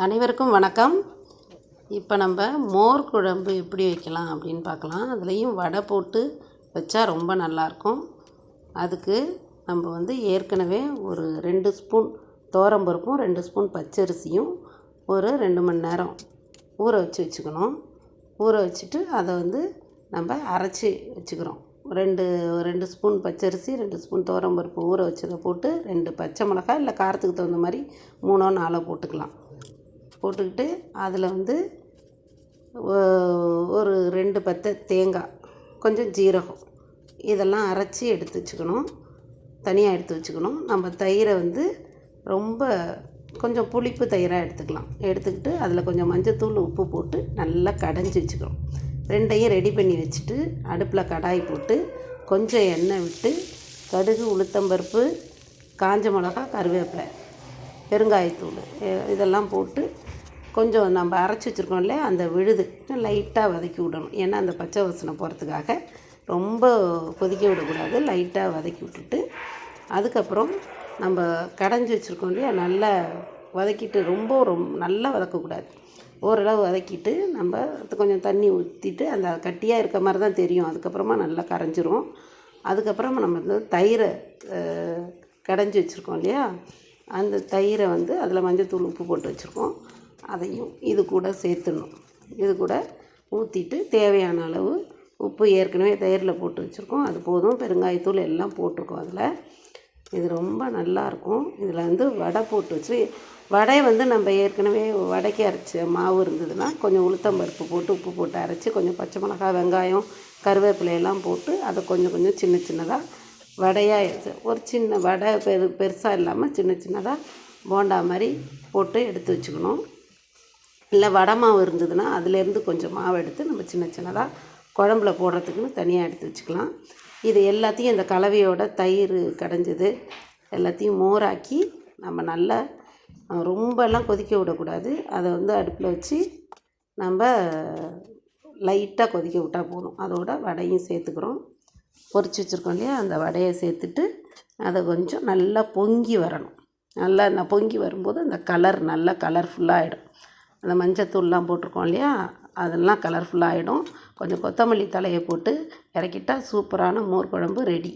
அனைவருக்கும் வணக்கம். இப்போ நம்ம மோர் குழம்பு எப்படி வைக்கலாம் அப்படின்னு பார்க்கலாம். அதுலேயும் வடை போட்டு வச்சா ரொம்ப நல்லாயிருக்கும். அதுக்கு நம்ம ஏற்கனவே ஒரு 2 ஸ்பூன் துவரம்பருப்பும் 2 ஸ்பூன் பச்சரிசியும் ஒரு 2 மணி நேரம் ஊற வச்சுக்கணும். ஊற வச்சுட்டு அதை நம்ம அரைச்சி வச்சுக்கிறோம். 2 ஸ்பூன் பச்சரிசி 2 ஸ்பூன் துவரம்பருப்பு ஊற வச்சதை போட்டு 2 பச்சை மிளகாய் இல்லை காரத்துக்கு தகுந்த மாதிரி 3 4 போட்டுக்கலாம். போட்டுக்கிட்டு அதில் ஒரு 2 பத்தை தேங்காய், கொஞ்சம் ஜீரகம் இதெல்லாம் அரைச்சி எடுத்து வச்சுக்கணும். தனியாக எடுத்து வச்சுக்கணும். நம்ம தயிரை ரொம்ப கொஞ்சம் புளிப்பு தயிராக எடுத்துக்கலாம். எடுத்துக்கிட்டு அதில் கொஞ்சம் மஞ்சத்தூள் உப்பு போட்டு நல்லா கடைஞ்சி வச்சுக்கிறோம். ரெண்டையும் ரெடி பண்ணி வச்சுட்டு அடுப்பில் கடாய் போட்டு கொஞ்சம் எண்ணெய் விட்டு கடுகு, உளுத்தம்பருப்பு, காஞ்ச மிளகா, கருவேப்பிலை, பெருங்காயத்தூள் இதெல்லாம் போட்டு கொஞ்சம் நம்ம அரைச்சி வச்சுருக்கோம் இல்லையா, அந்த விழுது லைட்டாக வதக்கி விடணும். ஏன்னா அந்த பச்சை வாசனை போகிறதுக்காக ரொம்ப கொதிக்க விடக்கூடாது. லைட்டாக வதக்கி விட்டுட்டு அதுக்கப்புறம் நம்ம கடைஞ்சி வச்சுருக்கோம் இல்லையா, நல்லா வதக்கிட்டு ரொம்ப நல்லா வதக்கக்கூடாது. ஓரளவு வதக்கிட்டு நம்ம கொஞ்சம் தண்ணி ஊற்றிட்டு அந்த கட்டியாக இருக்க மாதிரி தான் தெரியும். அதுக்கப்புறமா நல்லா கரைஞ்சிரும். அதுக்கப்புறமா நம்ம தயிரை கடைஞ்சி வச்சுருக்கோம் இல்லையா, அந்த தயிரை அதில் மஞ்சத்தூள் உப்பு போட்டு வச்சுருக்கோம். அதையும் இது கூட சேர்த்துடணும். இது கூட ஊற்றிட்டு தேவையான அளவு உப்பு ஏற்கனவே தயிரில் போட்டு வச்சுருக்கோம், அது போதும். பெருங்காயத்தூள் எல்லாம் போட்டிருக்கோம் அதில். இது ரொம்ப நல்லாயிருக்கும். இதில் வடை போட்டு வச்சு வடை நம்ம ஏற்கனவே வடைக்கு அரைச்ச மாவு இருந்ததுன்னா கொஞ்சம் உளுத்தம்பருப்பு போட்டு உப்பு போட்டு அரைச்சி கொஞ்சம் பச்சை மிளகாய், வெங்காயம், கருவேப்பிலையெல்லாம் போட்டு அதை கொஞ்சம் கொஞ்சம் சின்ன சின்னதாக வடையாக ஒரு சின்ன வடை பெருசாக இல்லாமல் சின்ன சின்னதாக போண்டா மாதிரி போட்டு எடுத்து வச்சுக்கணும். இல்லை வடை மாவு இருந்ததுன்னா அதுலேருந்து கொஞ்சம் மாவு எடுத்து நம்ம சின்ன சின்னதாக குழம்புல போடுறதுக்குன்னு தனியாக எடுத்து வச்சுக்கலாம். இது எல்லாத்தையும் இந்த கலவையோட தயிர் கடைஞ்சது எல்லாத்தையும் மோராக்கி நம்ம நல்லா ரொம்பலாம் கொதிக்க விடக்கூடாது. அதை அடுப்பில் வச்சு நம்ம லைட்டாக கொதிக்க விட்டால் போதும். அதோட வடையும் சேர்த்துக்கிறோம். பொரிச்சு வச்சுருக்கோம் இல்லையா, அந்த வடையை சேர்த்துட்டு அதை கொஞ்சம் நல்லா பொங்கி வரணும். நல்லா பொங்கி வரும்போது அந்த கலர் நல்லா கலர்ஃபுல்லாகிடும். அந்த மஞ்சத்தூள்லாம் போட்டிருக்கோம் இல்லையா, அதெல்லாம் கலர்ஃபுல்லாகிடும். கொஞ்சம் கொத்தமல்லி தலையை போட்டு இறக்கிட்டால் சூப்பரான மோர் குழம்பு ரெடி.